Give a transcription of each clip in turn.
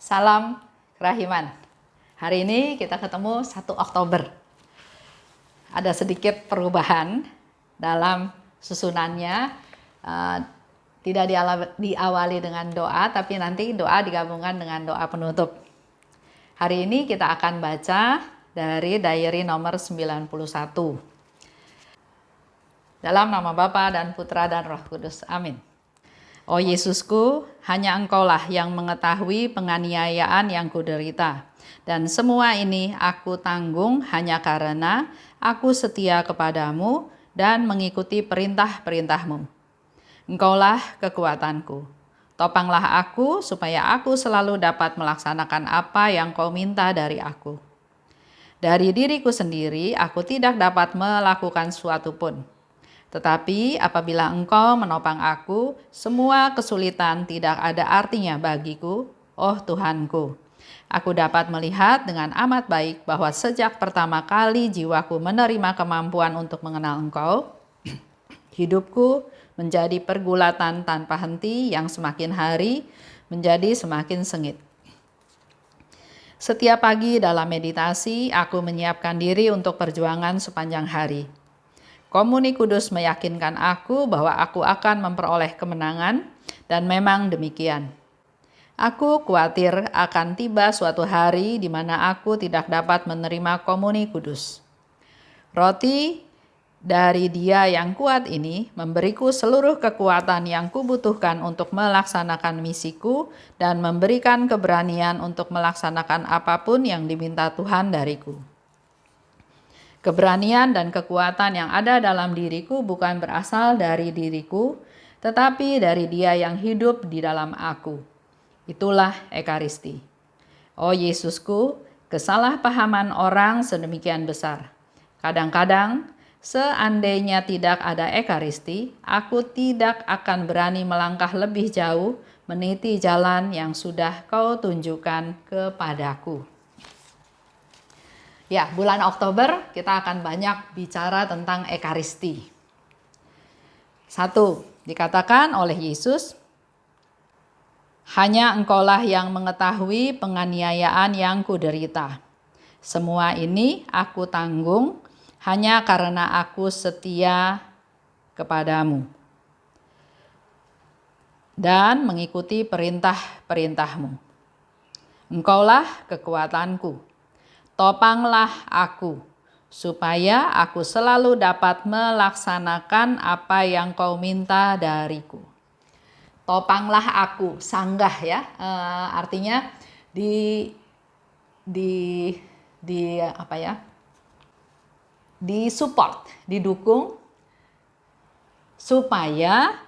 Salam kerahiman. Hari ini kita ketemu 1 Oktober. Ada sedikit perubahan dalam susunannya. Tidak diawali dengan doa, tapi nanti doa digabungkan dengan doa penutup. Hari ini kita akan baca dari diary nomor 91. Dalam nama Bapa dan Putra dan Roh Kudus. Amin. Oh Yesusku, hanya Engkaulah yang mengetahui penganiayaan yang kuderita. Dan semua ini aku tanggung hanya karena aku setia kepadamu dan mengikuti perintah-perintahmu. Engkaulah kekuatanku. Topanglah aku supaya aku selalu dapat melaksanakan apa yang Kau minta dari aku. Dari diriku sendiri, aku tidak dapat melakukan suatu pun. Tetapi apabila Engkau menopang aku, semua kesulitan tidak ada artinya bagiku, oh Tuhanku. Aku dapat melihat dengan amat baik bahwa sejak pertama kali jiwaku menerima kemampuan untuk mengenal Engkau, hidupku menjadi pergulatan tanpa henti yang semakin hari menjadi semakin sengit. Setiap pagi dalam meditasi, aku menyiapkan diri untuk perjuangan sepanjang hari. Komuni Kudus meyakinkan aku bahwa aku akan memperoleh kemenangan, dan memang demikian. Aku khawatir akan tiba suatu hari di mana aku tidak dapat menerima Komuni Kudus. Roti dari Dia yang kuat ini memberiku seluruh kekuatan yang kubutuhkan untuk melaksanakan misiku dan memberikan keberanian untuk melaksanakan apapun yang diminta Tuhan dariku. Keberanian dan kekuatan yang ada dalam diriku bukan berasal dari diriku, tetapi dari Dia yang hidup di dalam aku. Itulah Ekaristi. Oh Yesusku, kesalahpahaman orang sedemikian besar. Kadang-kadang, seandainya tidak ada Ekaristi, aku tidak akan berani melangkah lebih jauh meniti jalan yang sudah Kau tunjukkan kepadaku. Ya, bulan Oktober kita akan banyak bicara tentang Ekaristi. 1. Dikatakan oleh Yesus, hanya Engkaulah yang mengetahui penganiayaan yang kuderita. Semua ini aku tanggung hanya karena aku setia kepadamu dan mengikuti perintah-perintahmu. Engkaulah kekuatanku. Topanglah aku, supaya aku selalu dapat melaksanakan apa yang Kau minta dariku. Topanglah aku, sanggah ya, artinya disupport, didukung supaya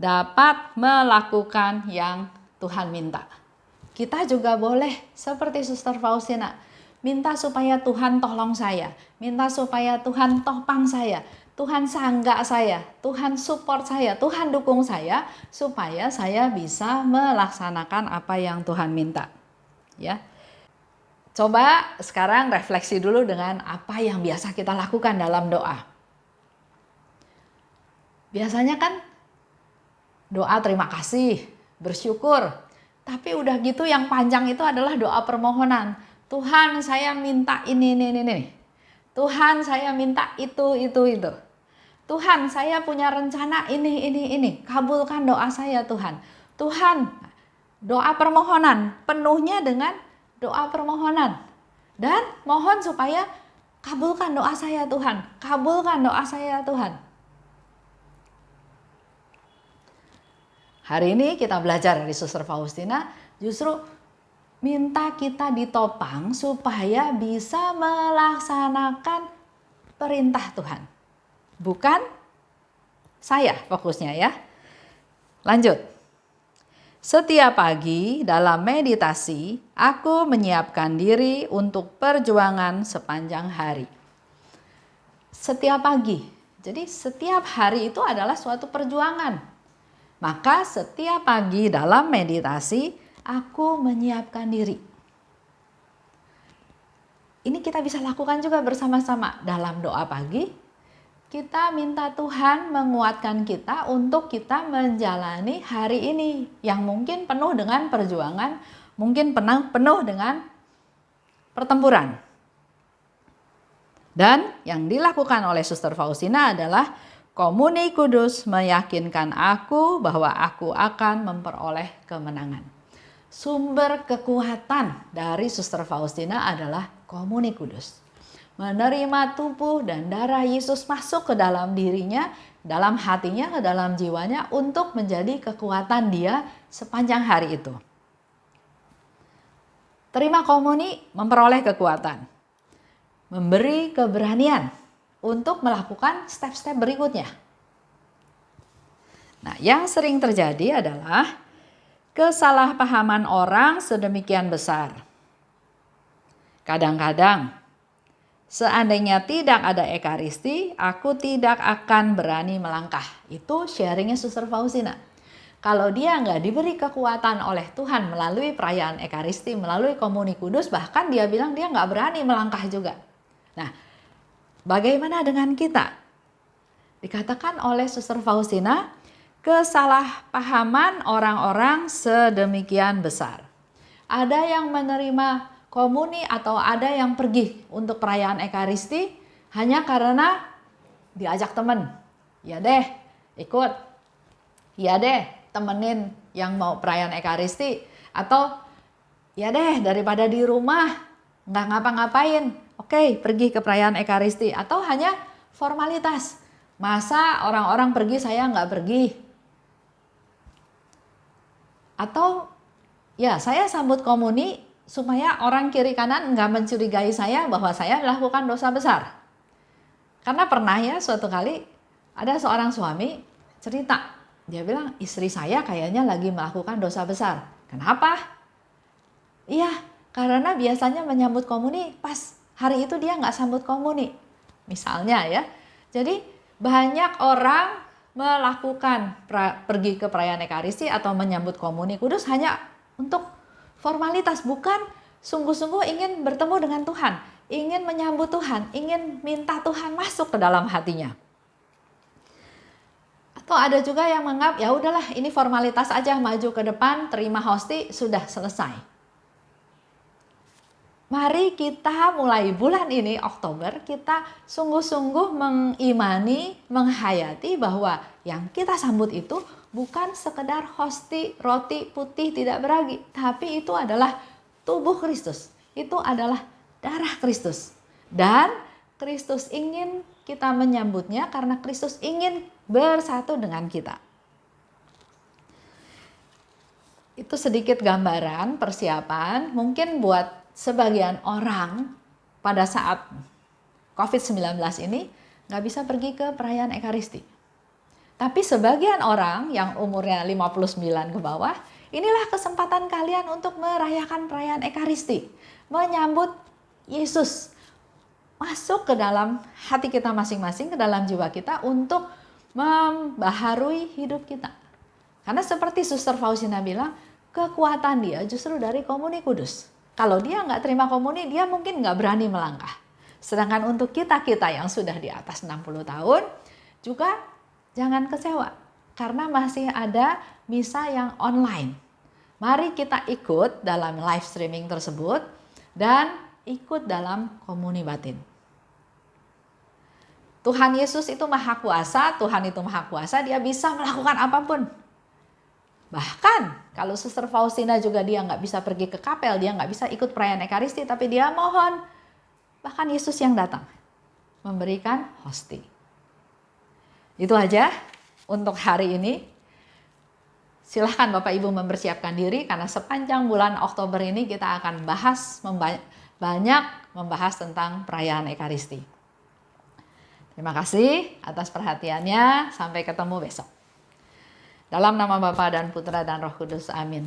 dapat melakukan yang Tuhan minta. Kita juga boleh seperti Suster Faustina, minta supaya Tuhan tolong saya, minta supaya Tuhan topang saya, Tuhan sanggah saya, Tuhan support saya, Tuhan dukung saya, supaya saya bisa melaksanakan apa yang Tuhan minta. Ya, coba sekarang refleksi dulu dengan apa yang biasa kita lakukan dalam doa. Biasanya kan doa terima kasih, bersyukur, tapi udah gitu yang panjang itu adalah doa permohonan. Tuhan, saya minta ini. Tuhan, saya minta itu. Tuhan, saya punya rencana ini. Kabulkan doa saya, Tuhan. Tuhan, doa permohonan, penuhnya dengan doa permohonan. Dan mohon supaya kabulkan doa saya, Tuhan. Kabulkan doa saya, Tuhan. Hari ini kita belajar dari Suster Faustina, justru minta kita ditopang supaya bisa melaksanakan perintah Tuhan. Bukan saya fokusnya ya. Lanjut. Setiap pagi dalam meditasi, aku menyiapkan diri untuk perjuangan sepanjang hari. Setiap pagi. Jadi setiap hari itu adalah suatu perjuangan. Maka setiap pagi dalam meditasi, aku menyiapkan diri. Ini kita bisa lakukan juga bersama-sama dalam doa pagi. Kita minta Tuhan menguatkan kita untuk kita menjalani hari ini yang mungkin penuh dengan perjuangan, mungkin penuh dengan pertempuran. Dan yang dilakukan oleh Suster Faustina adalah komuni kudus meyakinkan aku bahwa aku akan memperoleh kemenangan. Sumber kekuatan dari Suster Faustina adalah komuni kudus. Menerima tubuh dan darah Yesus masuk ke dalam dirinya, dalam hatinya, ke dalam jiwanya untuk menjadi kekuatan dia sepanjang hari itu. Terima komuni memperoleh kekuatan, memberi keberanian untuk melakukan step-step berikutnya. Nah, yang sering terjadi adalah kesalahpahaman orang sedemikian besar. Kadang-kadang, seandainya tidak ada ekaristi, aku tidak akan berani melangkah. Itu sharingnya Suster Faustina. Kalau dia nggak diberi kekuatan oleh Tuhan melalui perayaan ekaristi, melalui komuni kudus, bahkan dia bilang dia nggak berani melangkah juga. Nah, bagaimana dengan kita? Dikatakan oleh Suster Faustina, kesalahpahaman orang-orang sedemikian besar. Ada yang menerima komuni atau ada yang pergi untuk perayaan ekaristi hanya karena diajak teman. Ya deh, ikut. Ya deh, temenin yang mau perayaan ekaristi. Atau ya deh, daripada di rumah nggak ngapa-ngapain, oke, pergi ke perayaan ekaristi. Atau hanya formalitas. Masa orang-orang pergi saya nggak pergi? Atau ya saya sambut komuni supaya orang kiri kanan nggak mencurigai saya bahwa saya melakukan dosa besar. Karena pernah ya suatu kali ada seorang suami cerita, dia bilang istri saya kayaknya lagi melakukan dosa besar. Kenapa? Iya, karena biasanya menyambut komuni pas hari itu dia nggak sambut komuni. Misalnya ya, jadi banyak orang melakukan pergi ke perayaan ekaristi atau menyambut komuni kudus hanya untuk formalitas, bukan sungguh-sungguh ingin bertemu dengan Tuhan, ingin menyambut Tuhan, ingin minta Tuhan masuk ke dalam hatinya. Atau ada juga yang menganggap ya udahlah ini formalitas aja, maju ke depan, terima hosti, sudah selesai. Mari kita mulai bulan ini, Oktober, kita sungguh-sungguh mengimani, menghayati bahwa yang kita sambut itu bukan sekedar hosti, roti putih tidak beragi, tapi itu adalah tubuh Kristus, itu adalah darah Kristus. Dan Kristus ingin kita menyambutnya karena Kristus ingin bersatu dengan kita. Itu sedikit gambaran persiapan, mungkin buat sebagian orang pada saat COVID-19 ini nggak bisa pergi ke perayaan ekaristi. Tapi sebagian orang yang umurnya 59 ke bawah, inilah kesempatan kalian untuk merayakan perayaan ekaristi. Menyambut Yesus masuk ke dalam hati kita masing-masing, ke dalam jiwa kita untuk membaharui hidup kita. Karena seperti Suster Faustina bilang, kekuatan dia justru dari komuni kudus. Kalau dia nggak terima komuni, dia mungkin nggak berani melangkah. Sedangkan untuk kita-kita yang sudah di atas 60 tahun, juga jangan kecewa. Karena masih ada misa yang online. Mari kita ikut dalam live streaming tersebut dan ikut dalam komuni batin. Tuhan Yesus itu maha kuasa, Tuhan itu maha kuasa, dia bisa melakukan apapun. Bahkan kalau Suster Faustina juga dia nggak bisa pergi ke kapel, dia nggak bisa ikut perayaan ekaristi, tapi dia mohon bahkan Yesus yang datang memberikan hosti. Itu aja untuk hari ini. Silahkan Bapak Ibu mempersiapkan diri karena sepanjang bulan Oktober ini kita akan banyak membahas tentang perayaan ekaristi. Terima kasih atas perhatiannya. Sampai ketemu besok. Dalam nama Bapa dan Putra dan Roh Kudus, amin.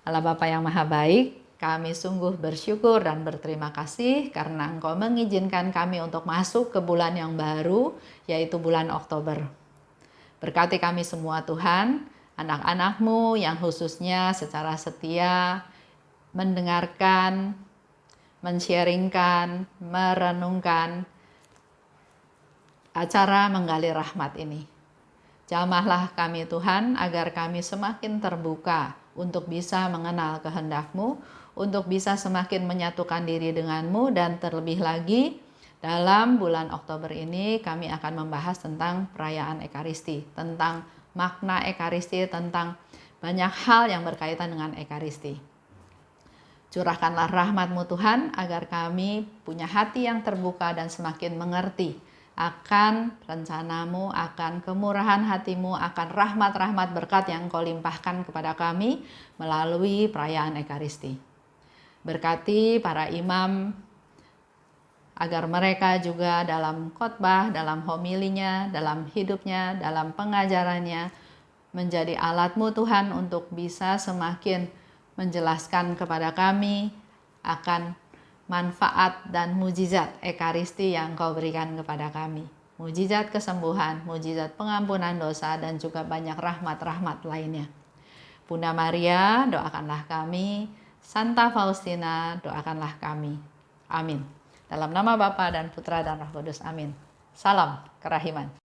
Allah Bapa yang maha baik, kami sungguh bersyukur dan berterima kasih karena Engkau mengizinkan kami untuk masuk ke bulan yang baru, yaitu bulan Oktober. Berkati kami semua Tuhan, anak-anak-Mu yang khususnya secara setia mendengarkan, men-sharingkan, merenungkan acara menggali rahmat ini. Jamahlah kami Tuhan agar kami semakin terbuka untuk bisa mengenal kehendak-Mu, untuk bisa semakin menyatukan diri dengan-Mu, dan terlebih lagi dalam bulan Oktober ini kami akan membahas tentang perayaan Ekaristi, tentang makna Ekaristi, tentang banyak hal yang berkaitan dengan Ekaristi. Curahkanlah rahmat-Mu Tuhan agar kami punya hati yang terbuka dan semakin mengerti akan rencana-Mu, akan kemurahan hati-Mu, akan rahmat-rahmat berkat yang Engkau limpahkan kepada kami melalui perayaan Ekaristi. Berkati para imam agar mereka juga dalam khotbah, dalam homilinya, dalam hidupnya, dalam pengajarannya menjadi alat-Mu Tuhan untuk bisa semakin menjelaskan kepada kami akan manfaat dan mujizat Ekaristi yang Kau berikan kepada kami. Mujizat kesembuhan, mujizat pengampunan dosa, dan juga banyak rahmat-rahmat lainnya. Bunda Maria, doakanlah kami. Santa Faustina, doakanlah kami. Amin. Dalam nama Bapa dan Putra dan Roh Kudus. Amin. Salam kerahiman.